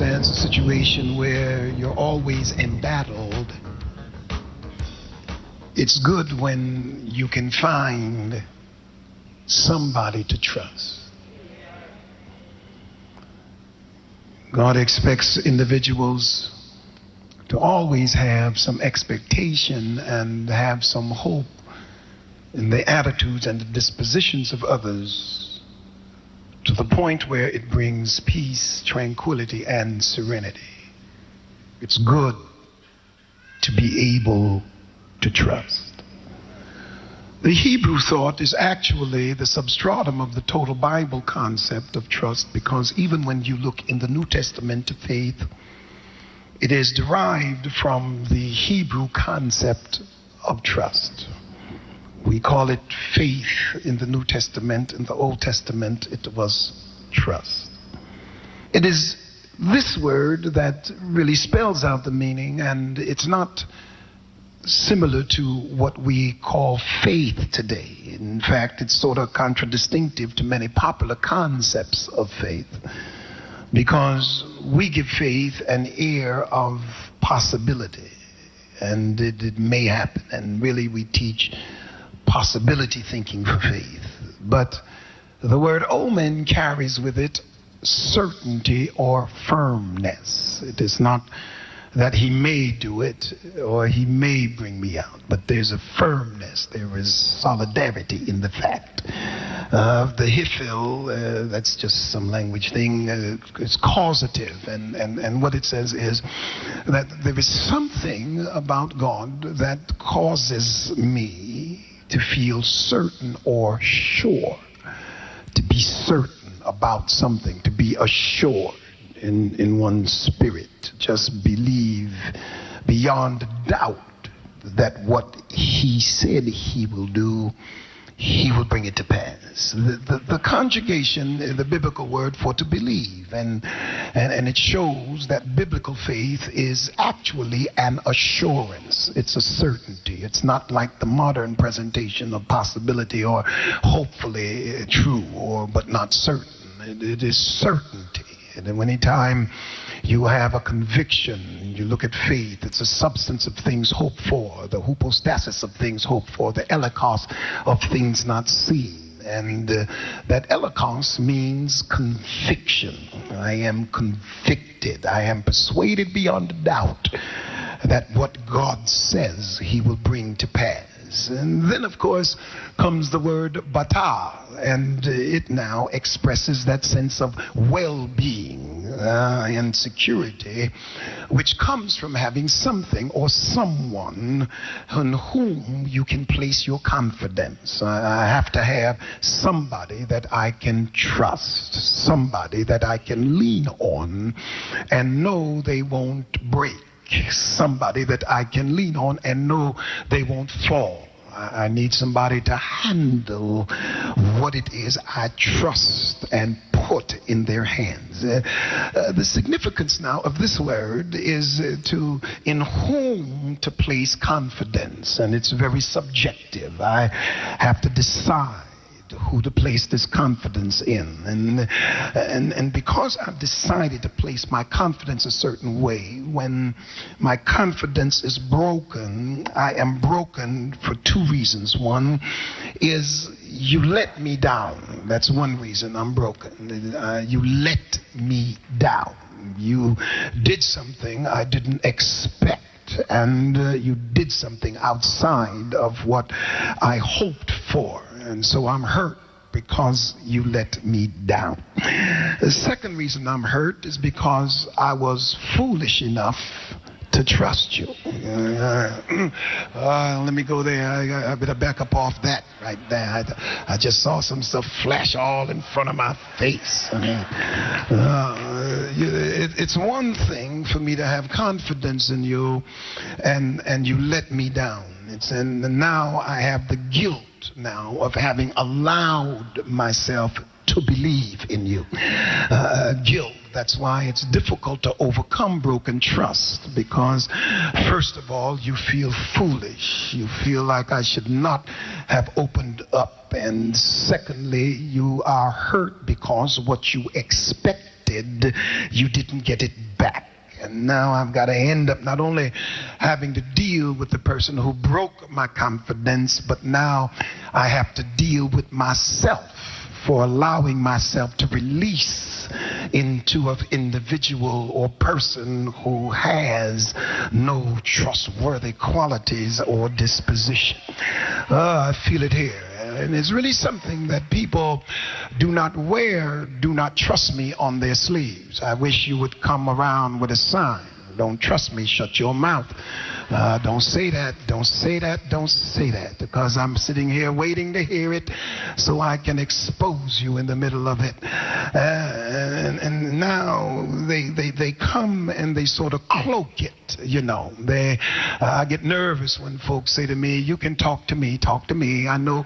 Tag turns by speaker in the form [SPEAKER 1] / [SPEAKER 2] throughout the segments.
[SPEAKER 1] circumstance, a situation where you're always embattled, it's good when you can find somebody to trust. God expects individuals to always have some expectation and have some hope in the attitudes and the dispositions of others, to the point where it brings peace, tranquility, and serenity. It's good to be able to trust. The Hebrew thought is actually the substratum of the total Bible concept of trust, because even when you look in the New Testament to faith, it is derived from the Hebrew concept of trust. We call it faith in the New Testament. In the Old Testament, it was trust. It is this word that really spells out the meaning, and it's not similar to what we call faith today. In fact, it's sort of contradistinctive to many popular concepts of faith, because we give faith an air of possibility, and it may happen, and really we teach possibility thinking for faith. But the word omen carries with it certainty or firmness. It is not that he may do it or he may bring me out, but there's a firmness, there is solidarity in the fact. The hifil, that's just some language thing, is causative, and what it says is that there is something about God that causes me to feel certain or sure, to be certain about something, to be assured in one's spirit, to just believe beyond doubt that what he said he will do, he will bring it to pass. The conjugation, the biblical word for to believe, and it shows that biblical faith is actually an assurance. It's a certainty. It's not like the modern presentation of possibility or hopefully true or but not certain. It is certainty. And then anytime you have a conviction, you look at faith, it's a substance of things hoped for, the hypostasis of things hoped for, the elikos of things not seen. And that elikos means conviction. I am convicted. I am persuaded beyond a doubt that what God says he will bring to pass. And then, of course, comes the word bata, and it now expresses that sense of well-being and security, which comes from having something or someone on whom you can place your confidence. I have to have somebody that I can trust, somebody that I can lean on and know they won't break. Somebody that I can lean on and know they won't fall. I need somebody to handle what it is I trust and put in their hands. The significance now of this word is to in whom to place confidence, and it's very subjective. I have to decide who to place this confidence in, and because I've decided to place my confidence a certain way, when my confidence is broken, I am broken for two reasons. One is you let me down. That's one reason I'm broken. You let me down. You did something I didn't expect, and you did something outside of what I hoped for. And so I'm hurt because you let me down. The second reason I'm hurt is because I was foolish enough to trust you. Let me go there. I better back up off that right there. I just saw some stuff flash all in front of my face. It's one thing for me to have confidence in you, and you let me down. And now I have the guilt now of having allowed myself to believe in you. Guilt. That's why it's difficult to overcome broken trust, because first of all, you feel foolish. You feel like I should not have opened up. And secondly, you are hurt because what you expected invested, you didn't get it back. And now I've got to end up not only having to deal with the person who broke my confidence, but now I have to deal with myself for allowing myself to release into an individual or person who has no trustworthy qualities or disposition. I feel it here. And it's really something that people do not wear, do not trust me on their sleeves. I wish you would come around with a sign. Don't trust me, shut your mouth. Don't say that, don't say that, don't say that, because I'm sitting here waiting to hear it so I can expose you in the middle of it. And now they come and they sort of cloak it, you know. I get nervous when folks say to me, you can talk to me, talk to me. I know,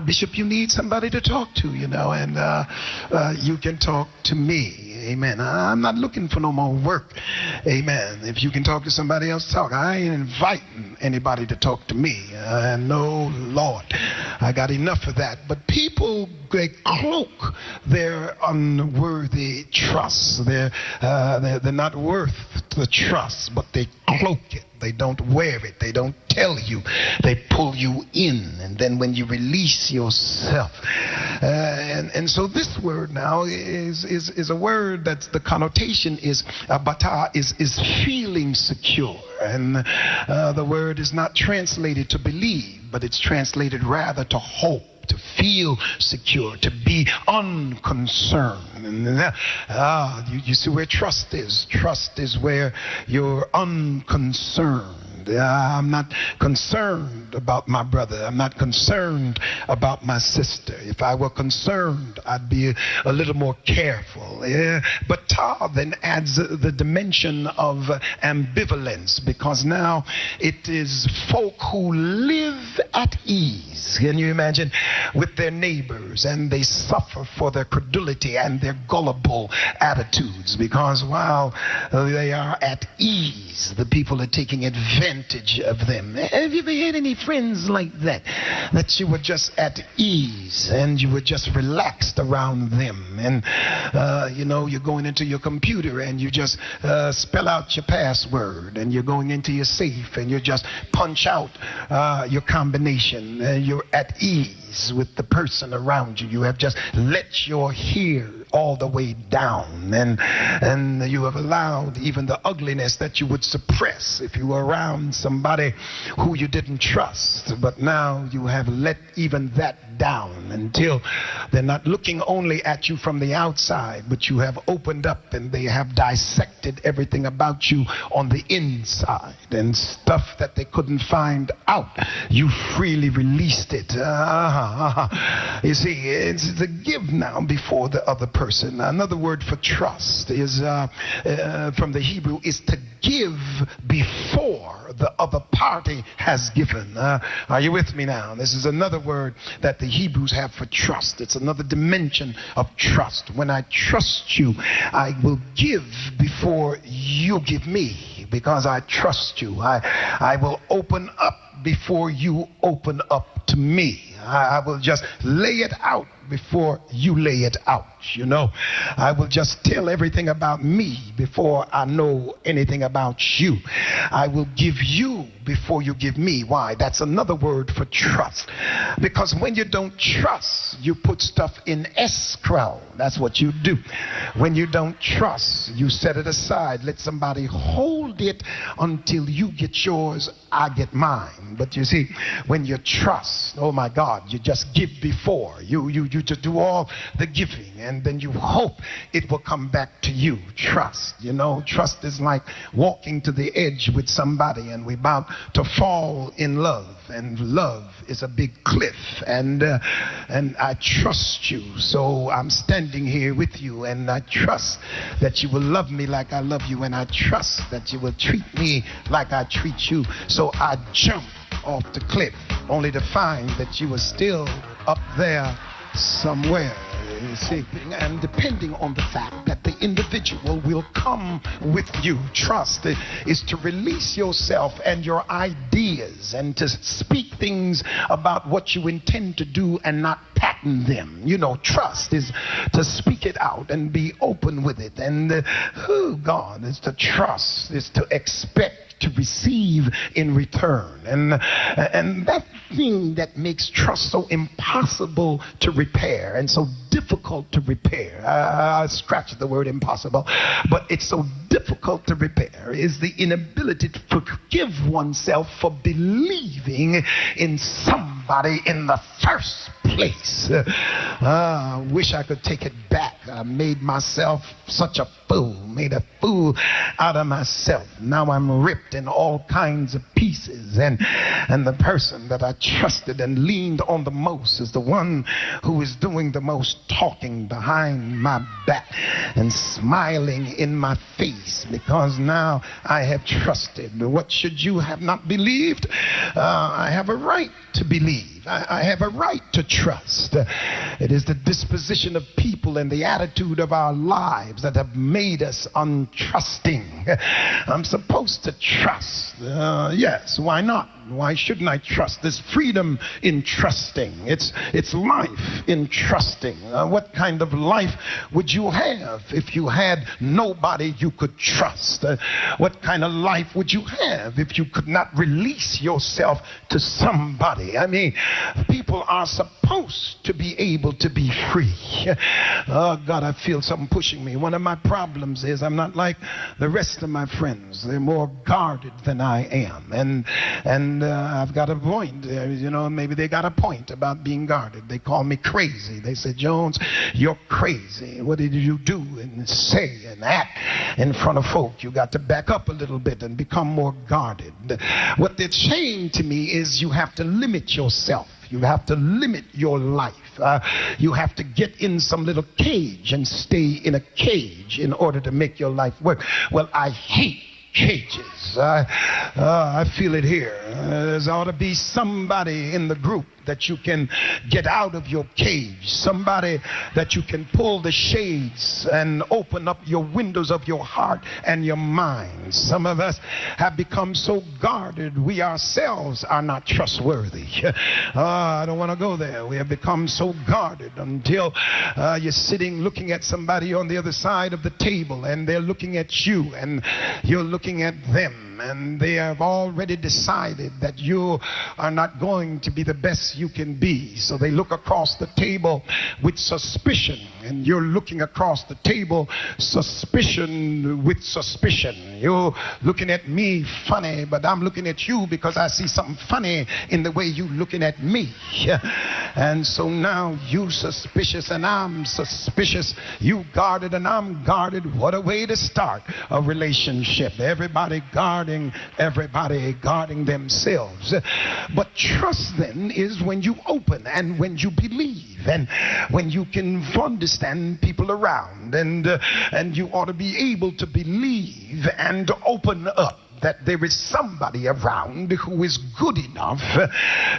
[SPEAKER 1] Bishop, you need somebody to talk to, you know, and you can talk to me. Amen. I'm not looking for no more work. Amen. If you can talk to somebody else, talk. I ain't inviting anybody to talk to me. No, Lord. I got enough of that. But people, they cloak their unworthy trust. They're not worth the trust, but they cloak it. They don't wear it. They don't tell you. They pull you in. And then when you release yourself. And so this word now is a word that's the connotation is bata, is feeling secure. And the word is not translated to believe, but it's translated rather to hope, to feel secure, to be unconcerned. And you see where trust is. Trust is where you're unconcerned. I'm not concerned about my brother. I'm not concerned about my sister. If I were concerned, I'd be a little more careful. Yeah. But Ta then adds the dimension of ambivalence, because now it is folk who live at ease. Can you imagine? With their neighbors, and they suffer for their credulity and their gullible attitudes, because while they are at ease, the people are taking advantage of them. Have you ever had any friends like that? That you were just at ease and you were just relaxed around them, and you're going into your computer and you just spell out your password, and you're going into your safe and you just punch out your combination, and you're at ease with the person around you. You have just let your hair all the way down, and you have allowed even the ugliness that you would suppress if you were around somebody who you didn't trust. But now you have let even that down until they're not looking only at you from the outside, but you have opened up and they have dissected everything about you on the inside, and stuff that they couldn't find out, you freely released it. You see, it's the give now before the other person. Another word for trust is from the Hebrew is to give before the other party has given. Are you with me now? This is another word that the Hebrews have for trust. It's another dimension of trust. When I trust you, I will give before you give me, because I trust you. I will open up before you open up to me. I will just lay it out before you lay it out. You know, I will just tell everything about me before I know anything about you. I will give you before you give me. Why? That's another word for trust. Because when you don't trust, you put stuff in escrow. That's what you do. When you don't trust, you set it aside. Let somebody hold it until you get yours, I get mine. But you see, when you trust, oh my God, you just give before. You just do all the giving, and then you hope it will come back to you. Trust. You know, trust is like walking to the edge with somebody and we're about to fall in love, and love is a big cliff, and I trust you, so I'm standing here with you, and I trust that you will love me like I love you, and I trust that you will treat me like I treat you. So I jump off the cliff only to find that you were still up there somewhere. You see, and depending on the fact that the the individual will come with you. Trust is to release yourself and your ideas and to speak things about what you intend to do and not patent them. You know, trust is to speak it out and be open with it. And God is to trust, is to expect to receive in return. And that thing that makes trust so impossible to repair and so difficult to repair, I scratch the word impossible, but it's so difficult to repair, is the inability to forgive oneself for believing in somebody in the first place. I wish I could take it back. I made myself such a fool, made a fool out of myself. Now I'm ripped in all kinds of pieces, and the person that I trusted and leaned on the most is the one who is doing the most talking behind my back and smiling in my face, because now I have trusted. What should you have not believed? I have a right to believe. I have a right to trust. It is the disposition of people and the attitude of our lives that have made us untrusting. I'm supposed to trust. Yes, why not? Why shouldn't I trust? There's freedom in trusting. It's life in trusting. What kind of life would you have if you had nobody you could trust? What kind of life would you have if you could not release yourself to somebody? I mean, people are supposed to be able to be free. Oh God, I feel something pushing me. One of my problems is I'm not like the rest of my friends. They're more guarded than I am. And I've got a point. You know, maybe they got a point about being guarded. They call me crazy. They say, Jones, you're crazy. What did you do and say and act in front of folk? You got to back up a little bit and become more guarded. What they're saying to me is you have to limit yourself. You have to limit your life. You have to get in some little cage and stay in a cage in order to make your life work. Well, I hate cages. I feel it here. There ought to be somebody in the group that you can get out of your cage, somebody that you can pull the shades and open up your windows of your heart and your mind. Some of us have become so guarded we ourselves are not trustworthy. I don't want to go there. We have become so guarded until you're sitting looking at somebody on the other side of the table and they're looking at you and you're looking at them, and they have already decided that you are not going to be the best you can be. So they look across the table with suspicion, and you're looking across the table, suspicion with suspicion. You're looking at me funny, but I'm looking at you because I see something funny in the way you're looking at me. And so now you suspicious and I'm suspicious. You guarded and I'm guarded. What a way to start a relationship. Everybody guarding themselves. But trust then is when you open and when you believe and when you can understand people around, and you ought to be able to believe and open up that there is somebody around who is good enough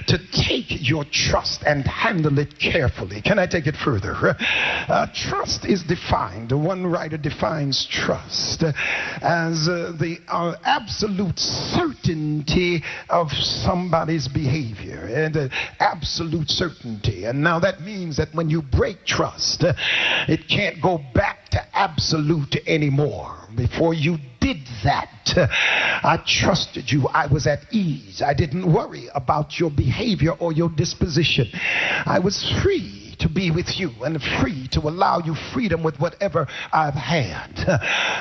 [SPEAKER 1] to take your trust and handle it carefully. Can I take it further? Trust is defined. One writer defines trust as the absolute certainty of somebody's behavior, and absolute certainty. And now that means that when you break trust, it can't go back to absolute anymore. Before you did that, I trusted you. I was at ease. I didn't worry about your behavior or your disposition. I was free to be with you and free to allow you freedom with whatever I've had.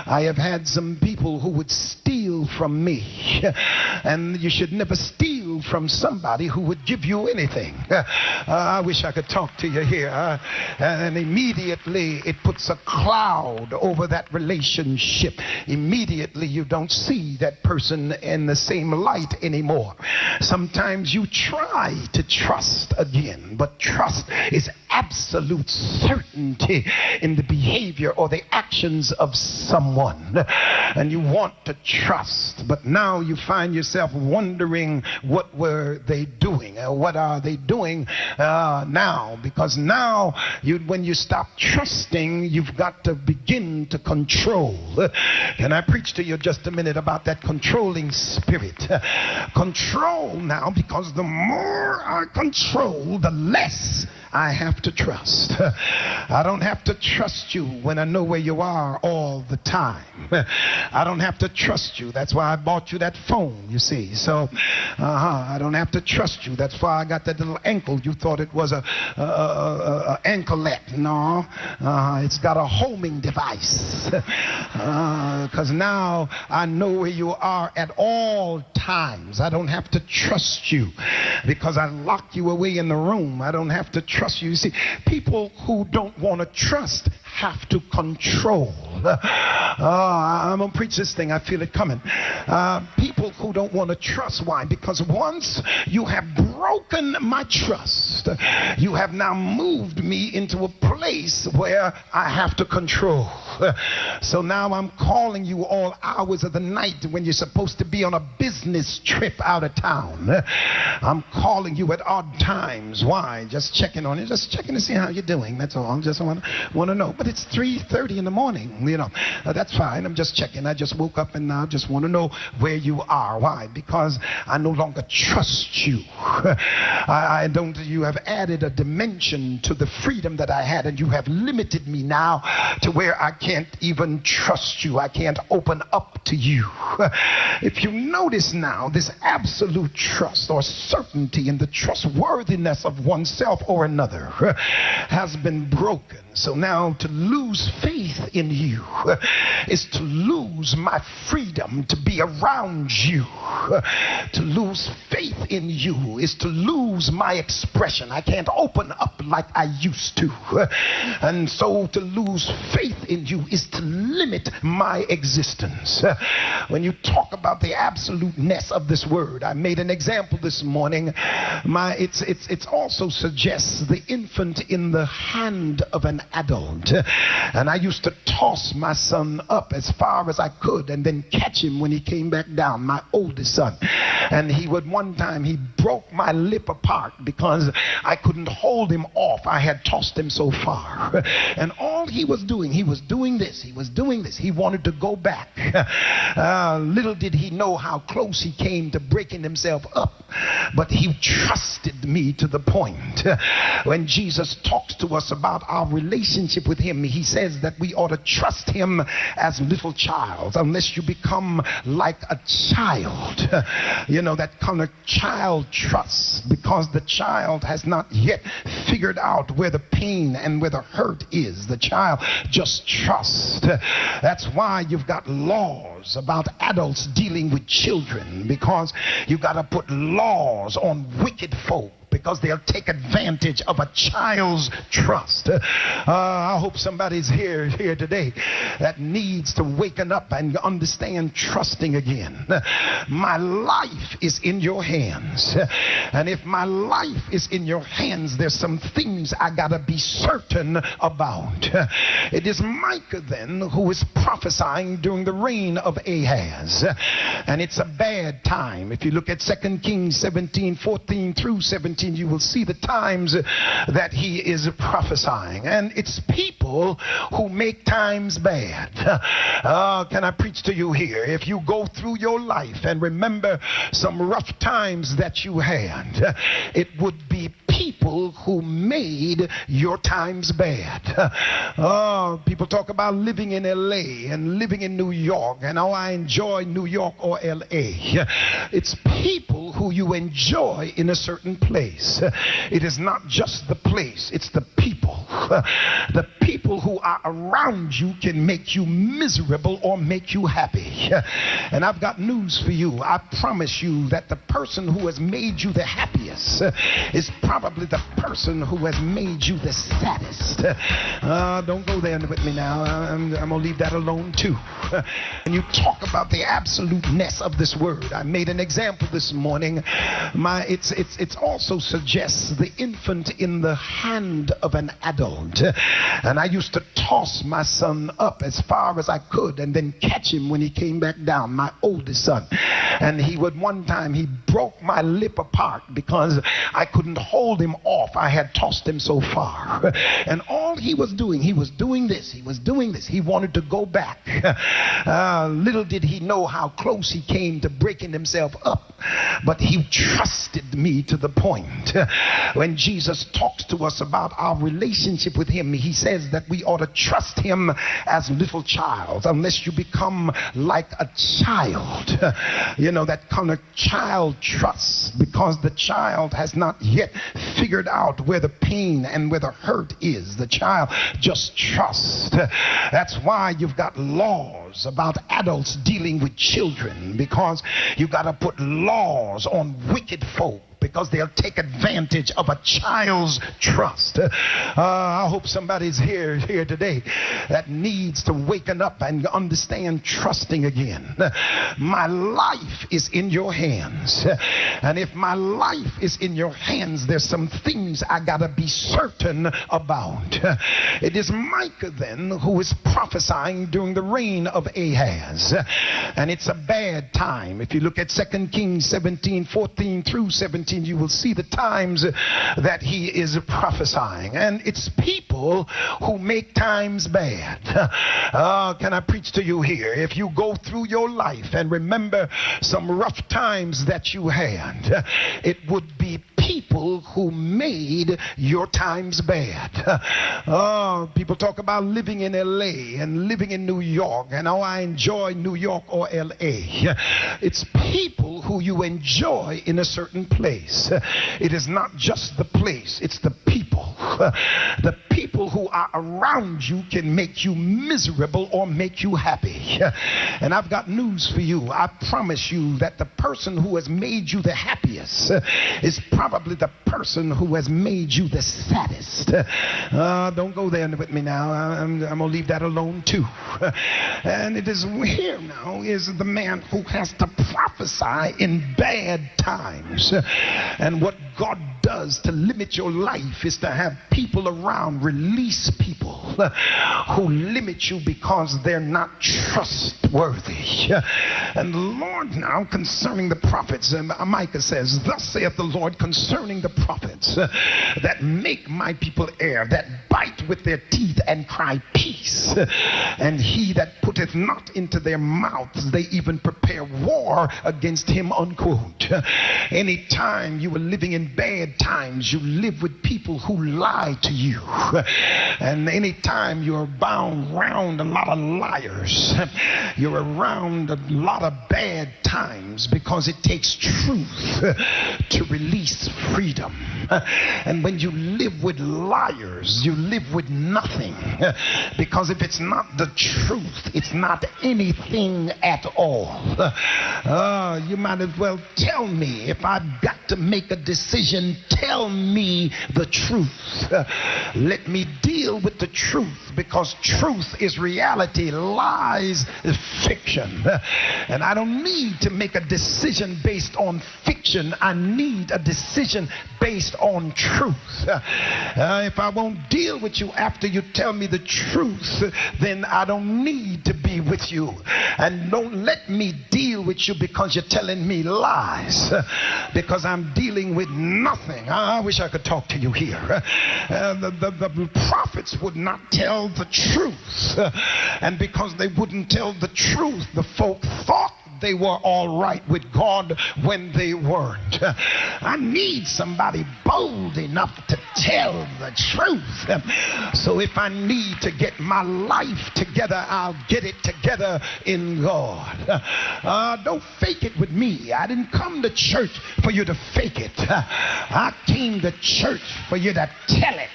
[SPEAKER 1] I have had some people who would steal from me, and you should never steal from somebody who would give you anything. I wish I could talk to you here. And immediately it puts a cloud over that relationship. Immediately you don't see that person in the same light anymore. Sometimes you try to trust again, but trust is absolute certainty in the behavior or the actions of someone. And you want to trust, but now you find yourself wondering what what were they doing? What are they doing now? Because now, when you stop trusting, you've got to begin to control. Can I preach to you just a minute about that controlling spirit? Control now, because the more I control, the less I have to trust. I don't have to trust you when I know where you are all the time. I don't have to trust you. That's why I bought you that phone, you see. So, I don't have to trust you. That's why I got that little ankle. You thought it was a anklet. No, it's got a homing device. Because now I know where you are at all times. I don't have to trust you because I lock you away in the room. I don't have to trust you. You see, people who don't want to trust have to control. I'm going to preach this thing. I feel it coming. People who don't want to trust. Why? Because once you have broken my trust, you have now moved me into a place where I have to control. So now I'm calling you all hours of the night when you're supposed to be on a business trip out of town. I'm calling you at odd times. Why? Just checking on you. Just checking to see how you're doing. That's all. Just want to know. But it's 3:30 in the morning. You know, that's fine. I'm just checking. I just woke up and I just want to know where you are. Why? Because I no longer trust you. I don't. You have added a dimension to the freedom that I had, and you have limited me now to where I can't even trust you. I can't open up to you. If you notice now, this absolute trust or certainty in the trustworthiness of oneself or another has been broken. So now to lose faith in you is to lose my freedom to be around you. To lose faith in you is to lose my expression. I can't open up like I used to. And so to lose faith in you is to limit my existence. When you talk about the absoluteness of this word, I made an example this morning. It also suggests the infant in the hand of an adult. And I used to toss my son up as far as I could and then catch him when he came back down, my oldest son. And one time he broke my lip apart because I couldn't hold him off. I had tossed him so far. And all he was doing this. He wanted to go back. Little did he know how close he came to breaking himself up. But he trusted me to the point. When Jesus talks to us about our relationship with him, he says that we ought to trust him as little child, unless you become like a child. You know, that kind of child trust, because the child has not yet figured out where the pain and where the hurt is. The child just trusts. That's why you've got laws about adults dealing with children, because you've got to put laws on wicked folk, because they'll take advantage of a child's trust. I hope somebody's here today that needs to waken up and understand trusting again. My life is in your hands. And if my life is in your hands, there's some things I gotta be certain about. It is Micah then who is prophesying during the reign of Ahaz. And it's a bad time. If you look at 2 Kings 17:14 through 17, you will see the times that he is prophesying. And it's people who make times bad. Can I preach to you here? If you go through your life and remember some rough times that you had, it would be people who made your times bad. People talk about living in LA and living in New York, and I enjoy New York or LA. It's people who you enjoy in a certain place. It is not just the place, it's the people. The people who are around you can make you miserable or make you happy. And I've got news for you. I promise you that the person who has made you the happiest is probably the person who has made you the saddest. Don't go there with me now. I'm going to leave that alone too. When you talk about the absoluteness of this word, I made an example this morning. It also suggests the infant in the hand of an adult. And I used to toss my son up as far as I could and then catch him when he came back down, my oldest son. And one time he broke my lip apart because I couldn't hold him off. I had tossed him so far. And all he was doing this. He wanted to go back. Little did he know how close he came to breaking himself up. But he trusted me to the point. When Jesus talks to us about our relationship with him, he says that we ought to trust him as little child, unless you become like a child. That kind of child trusts, because the child has not yet figured out where the pain and where the hurt is. The child just trusts. That's why you've got laws about adults dealing with children, because you've got to put laws on wicked folk, because they'll take advantage of a child's trust. I hope somebody's here today that needs to waken up and understand trusting again. My life is in your hands. And if my life is in your hands, there's some things I gotta be certain about. It is Micah then who is prophesying during the reign of Ahaz. And it's a bad time. If you look at 2 Kings 17:14 through 17, you will see the times that he is prophesying. And it's people who make times bad. Can I preach to you here? If you go through your life and remember some rough times that you had, it would be people who made your times bad. People talk about living in LA and living in New York, and I enjoy New York or LA. It's people who you enjoy in a certain place. It is not just the place, it's the people. The people who are around you can make you miserable or make you happy. And I've got news for you. I promise you that the person who has made you the happiest is probably the person who has made you the saddest. Don't go there with me now. I'm going to leave that alone too. And it is here now is the man who has to prophesy in bad times. And what God does to limit your life is to have people around, release people who limit you because they're not trustworthy. And the Lord now concerning the prophets, Micah says, thus saith the Lord concerning the prophets that make my people err, that bite with their teeth and cry peace, and he that putteth not into their mouths, they even prepare war against him, unquote. Anytime you are living in bad times, you live with people who lie to you. And anytime you're bound around a lot of liars, you're around a lot of bad times, because it takes truth to release freedom. And when you live with liars, you live with nothing, because if it's not the truth, it's not anything at all. You might as well tell me. If I've got to make a decision, tell me the truth. Let me deal with the truth, because truth is reality, lies is fiction. And I don't need to make a decision based on fiction. I need a decision based on truth. If I won't deal with you after you tell me the truth, then I don't need to be with you. And don't let me deal with you because you're telling me lies, because I'm dealing with nothing. I wish I could talk to you here. The prophets would not tell the truth, and because they wouldn't tell the truth, the folk thought they were all right with God when they weren't. I need somebody bold enough to tell the truth. So if I need to get my life together, I'll get it together in God. Don't fake it with me. I didn't come to church for you to fake it. I came to church for you to tell it,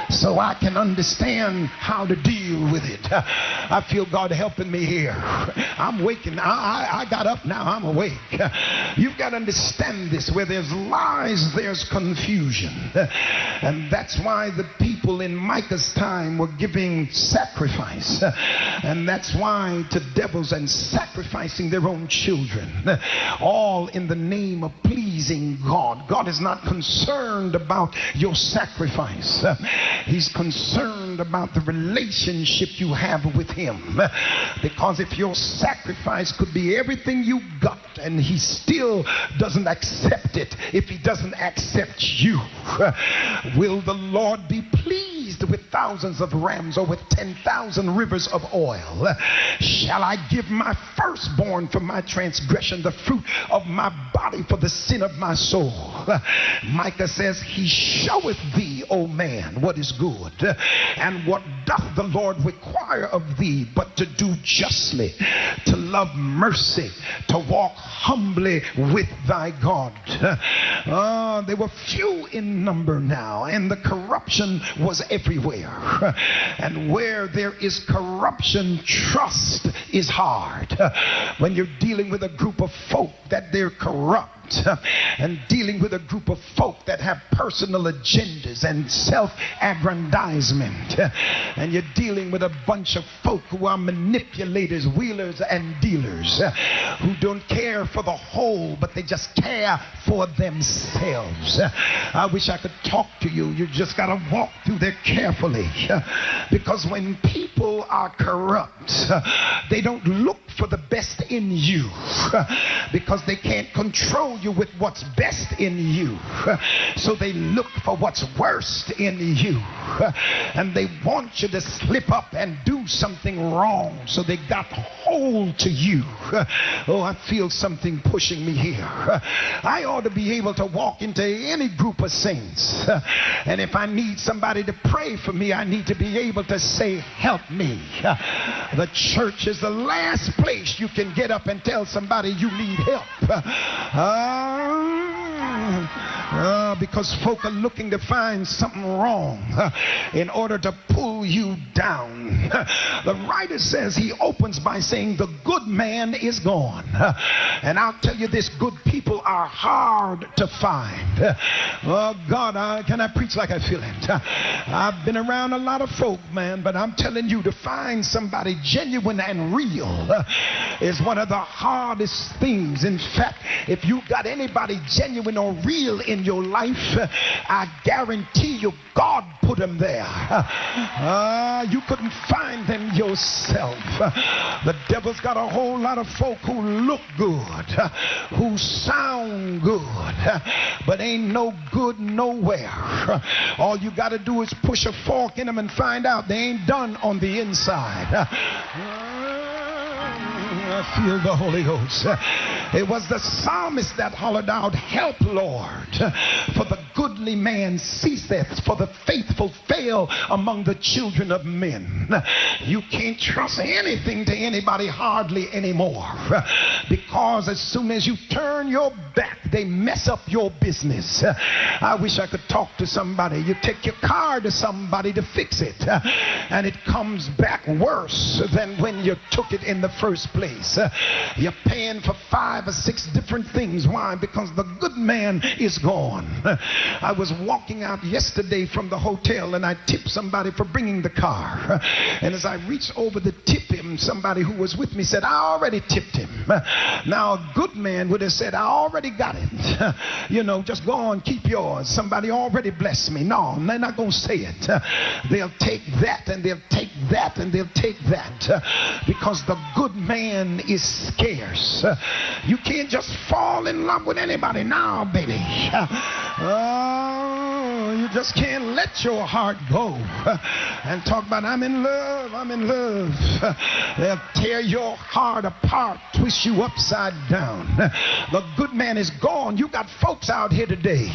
[SPEAKER 1] so I can understand how to deal with it. I feel God helping me here. I'm waking. I got up now. I'm awake. You've got to understand this. Where there's lies, there's confusion. And that's why the people in Micah's time were giving sacrifice. And that's why to devils and sacrificing their own children, all in the name of pleasing God. God is not concerned about your sacrifice. He's concerned concerned about the relationship you have with him. Because if your sacrifice could be everything you got and he still doesn't accept it, if he doesn't accept you, will the Lord be pleased with thousands of rams or with 10,000 rivers of oil? Shall I give my firstborn for my transgression, the fruit of my body for the sin of my soul? Micah says, he showeth thee, O man, what is good, and what doth the Lord require of thee, but to do justly, to love mercy, to walk humbly with thy God. They were few in number now, and the corruption was everywhere. And where there is corruption, trust is hard. When you're dealing with a group of folk that they're corrupt, and dealing with a group of folk that have personal agendas and self-aggrandizement, and you're dealing with a bunch of folk who are manipulators, wheelers and dealers, who don't care for the whole, but they just care for themselves. I wish I could talk to you. You just got to walk through there carefully, because when people are corrupt, they don't look for the best in you, because they can't control you with what's best in you. So they look for what's worst in you, and they want you to slip up and do something wrong, so they got hold to you. Oh, I feel something pushing me here. I ought to be able to walk into any group of saints, and if I need somebody to pray for me, I need to be able to say, help me. The church is the last place you can get up and tell somebody you need help. Because folk are looking to find something wrong in order to pull you down. The writer says, he opens by saying, the good man is gone. And I'll tell you this, good people are hard to find. Oh God, can I preach like I feel it? I've been around a lot of folk, man, but I'm telling you, to find somebody genuine and real is one of the hardest things. In fact, if you got anybody genuine or real in your life, I guarantee you God put them there. You couldn't find them yourself. The devil's got a whole lot of folk who look good, who sound good, but ain't no good nowhere. All you got to do is push a fork in them and find out they ain't done on the inside. I feel the Holy Ghost. It was the psalmist that hollered out, help, Lord, for the goodly man ceaseth, for the faithful fail among the children of men. You can't trust anything to anybody hardly anymore, because as soon as you turn your back, they mess up your business. I wish I could talk to somebody. You take your car to somebody to fix it, and it comes back worse than when you took it in the first place. You're paying for 5 or 6 different things. Why? Because the good man is gone. I was walking out yesterday from the hotel, and I tipped somebody for bringing the car. And as I reached over to tip him, somebody who was with me said, I already tipped him. Now, a good man would have said, I already got it. Just go on, keep yours. Somebody already blessed me. No, they're not going to say it. They'll take that, and they'll take that, and they'll take that, because the good man is scarce. You can't just fall in love with anybody now, baby. You just can't let your heart go and talk about, I'm in love, I'm in love. They'll tear your heart apart, twist you upside down. The good man is gone. You got folks out here today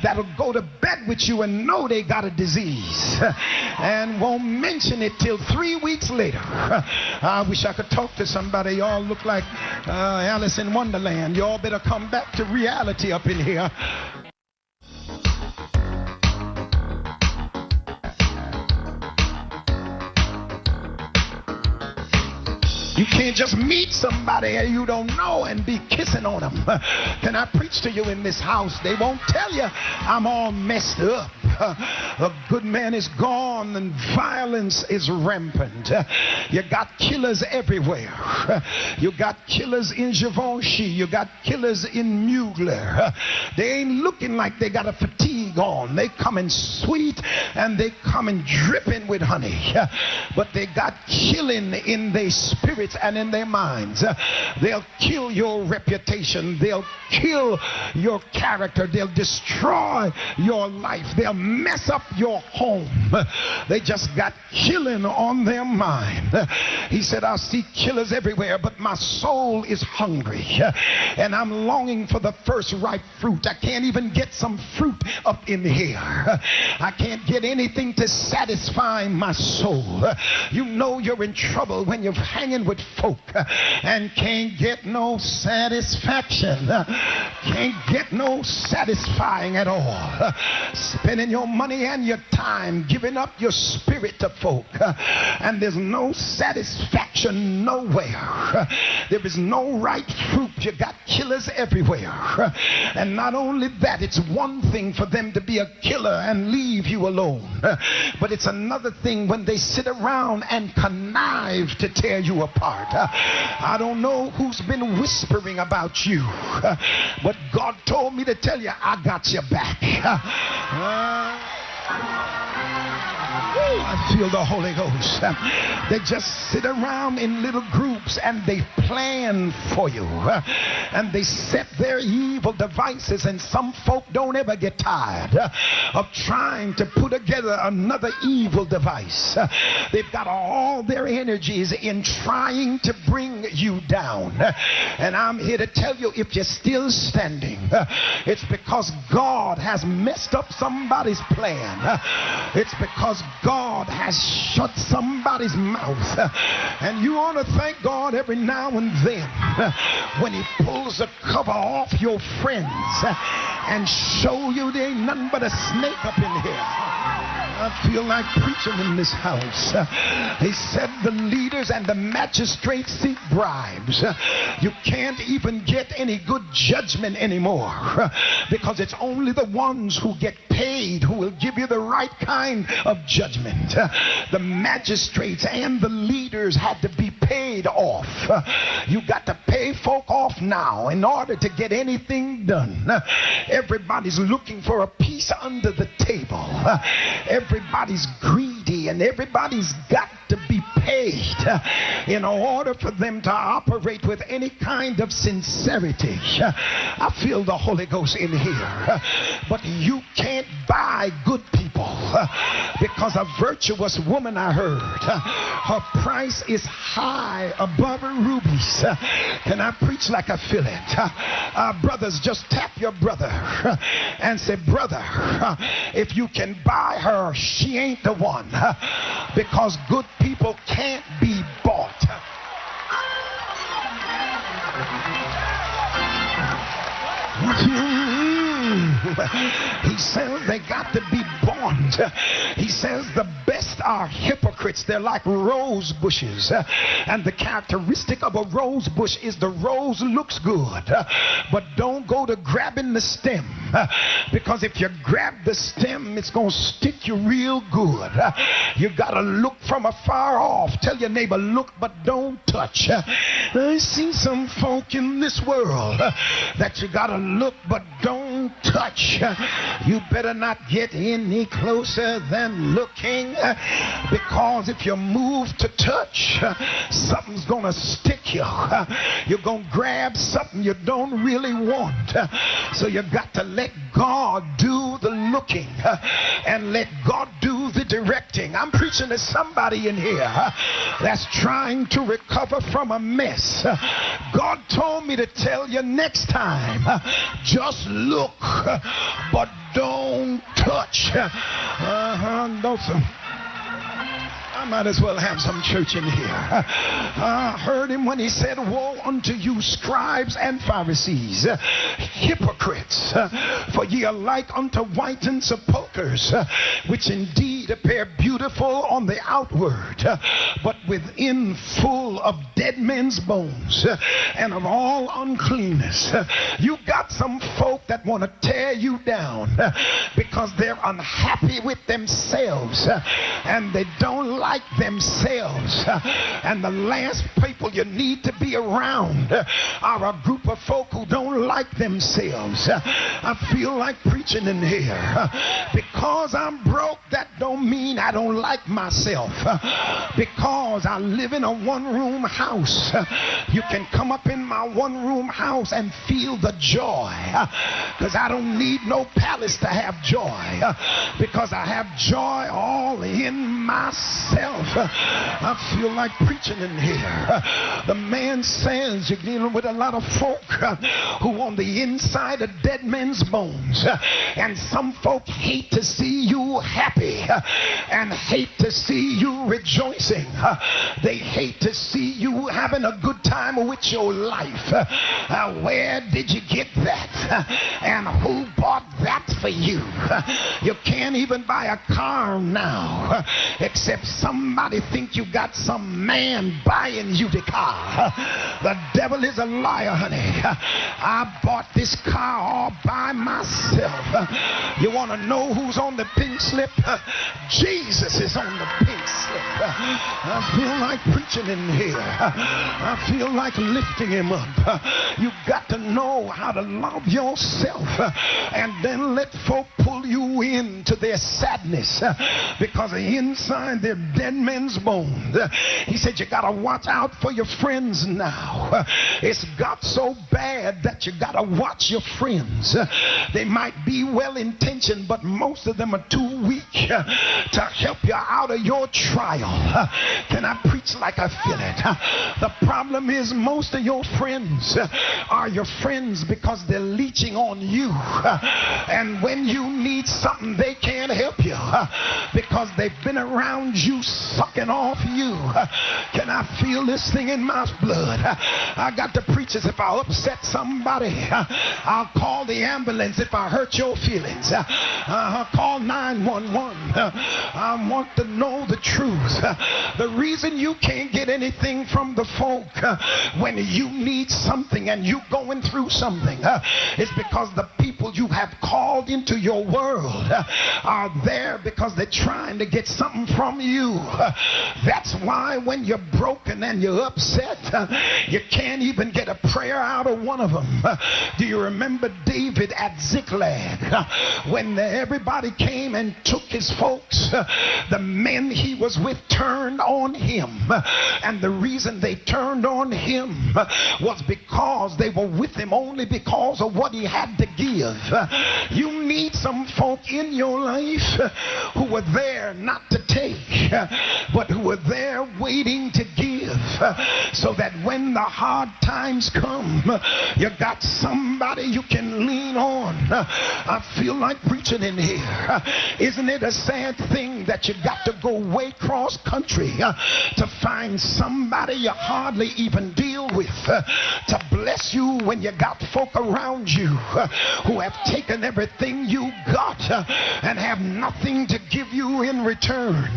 [SPEAKER 1] that'll go to bed with you and know they got a disease and won't mention it till 3 weeks later. I wish I could talk to somebody. Y'all look like Alice in Wonderland. Y'all better come back to reality up in here. You can't just meet somebody you don't know and be kissing on them. Can I preach to you in this house? They won't tell you I'm all messed up. A good man is gone and violence is rampant. You got killers everywhere. You got killers in Givenchy. You got killers in Mugler. They ain't looking like they got a fatigue honey gone. They coming sweet and they coming dripping with honey. But they got killing in their spirits and in their minds. They'll kill your reputation. They'll kill your character. They'll destroy your life. They'll mess up your home. They just got killing on their mind. He said, I see killers everywhere, but my soul is hungry and I'm longing for the first ripe fruit. I can't even get some fruit up in here. I can't get anything to satisfy my soul. You know you're in trouble when you're hanging with folk and can't get no satisfaction. Can't get no satisfying at all. Spending your money and your time, giving up your spirit to folk, and there's no satisfaction nowhere. There is no right fruit. You got killers everywhere. And not only that, it's one thing for them to be a killer and leave you alone, but it's another thing when they sit around and connive to tear you apart. I don't know who's been whispering about you, but God told me to tell you, I got your back. I feel the Holy Ghost. They just sit around in little groups and they plan for you, and they set their evil devices, and some folk don't ever get tired of trying to put together another evil device. They've got all their energies in trying to bring you down, and I'm here to tell you, if you're still standing, it's because God has messed up somebody's plan. It's because God has shut somebody's mouth. And you ought to thank God every now and then when he pulls the cover off your friends and show you there ain't nothing but a snake up in here. I feel like preaching in this house. He said the leaders and the magistrates seek bribes. You can't even get any good judgment anymore, because it's only the ones who get paid who will give you the right kind of judgment. The magistrates and the leaders had to be paid off. You got to pay folk off now in order to get anything done. Everybody's looking for a piece under the table. Everybody's greedy, and everybody's got to be paid in order for them to operate with any kind of sincerity. I feel the Holy Ghost in here. But you can't buy good people, because a virtuous woman, I heard, her price is high above rubies. Can I preach like I feel it? Brothers, just tap your brother and say, brother, if you can buy her, she ain't the one, because good people can't be bought. He says they got to be bought. He says the best are hypocrites. They're like rose bushes, and the characteristic of a rose bush is the rose looks good, but don't go to grabbing the stem, because if you grab the stem, it's going to stick you real good. You got to look from afar off. Tell your neighbor, look but don't touch. I see some folk in this world that you got to look but don't touch. You better not get any closer than looking, because if you move to touch, something's going to stick you. You're going to grab something you don't really want. So you got to let God do the looking and let God do the directing. I'm preaching to somebody in here that's trying to recover from a mess. God told me to tell you, next time, just look but don't touch. I might as well have some church in here. I heard him when he said, woe unto you, scribes and Pharisees, hypocrites, for ye are like unto whitened sepulchres, which indeed appear beautiful on the outward, but within full of dead men's bones and of all uncleanness. You got some folk that want to tear you down because they're unhappy with themselves and they don't like themselves. And the last people you need to be around are a group of folk who don't like themselves. I feel like preaching in here. Because I'm broke, that don't mean I don't like myself. Because I live in a one-room house, you can come up in my one-room house and feel the joy. Because I don't need no palace to have joy. Because I have joy all in myself. I feel like preaching in here. The man says you're dealing with a lot of folk who on the inside are dead men's bones. And some folk hate to see you happy and hate to see you rejoicing. They hate to see you having a good time with your life. Where did you get that? And who bought that for you? You can't even buy a car now except somebody think you got some man buying you the car. The devil is a liar, honey. I bought this car all by myself. You want to know who's on the pink slip? Jesus is on the pink slip. I feel like preaching in here. I feel like lifting him up. You got to know how to love yourself and then let folk pull you into their sadness because inside they're dead men's bones. He said you got to watch out for your friends now. It's got so bad that you got to watch your friends. They might be well-intentioned, but most of them are too weak to help you out of your trial. Can I preach like I feel it? The problem is most of your friends are your friends because they're leeching on you. And when you need something, they can't help you because they've been around you sucking off you. Can I feel this thing in my blood? I got to preach this. If I upset somebody, I'll call the ambulance. If I hurt your feelings, I'll call 911. I want to know the truth. The reason you can't get anything from the folk when you need something and you going through something is because the people you have called into your world are there because they're trying to get something from you. That's why when you're broken and you're upset, you can't even get a prayer out of one of them. Do you remember David at Ziklag when everybody came and took his folks? The men he was with turned on him, and the reason they turned on him was because they were with him only because of what he had to give. You need some folk in your life who were there not to take, but who were there waiting to give, so that when the hard times come, you got somebody you can lean on. I feel like preaching in here. Isn't it a sad thing that you got to go way cross country to find somebody you hardly even deal with to bless you when you got folk around you who have taken everything you got and have nothing to give you in return?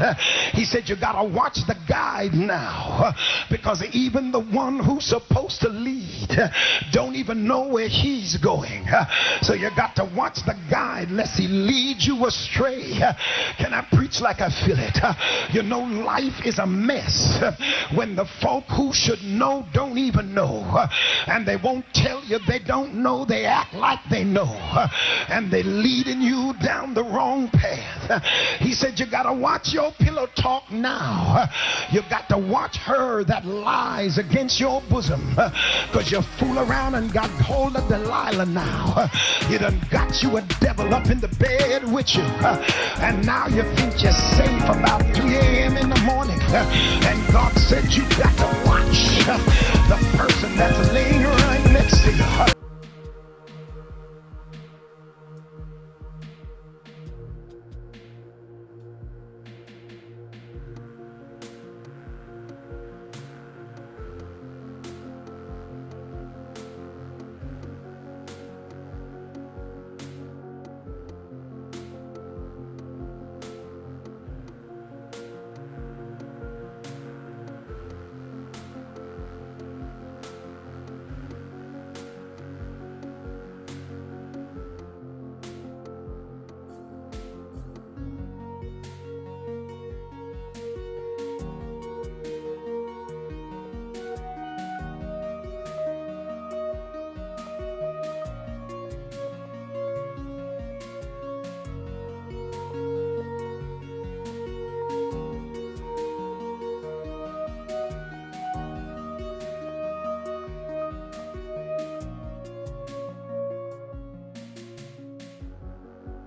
[SPEAKER 1] He said you got to watch the guide now, because even the one who's supposed to lead don't even know where he's going. So you got to watch the guide lest he leads you astray. Can I preach like I feel it? You know, life is a mess when the folk who should know don't even know, and they won't tell you they don't know. They act like they know, and they're leading you down the wrong path. He said you got to watch your pillow talk now. You got to watch her that lies against your bosom, because you fool around and got hold of Delilah now. You done got you a devil up in the bed with you, and now you think you're safe about 3 a.m. in the morning, and God said you got to watch.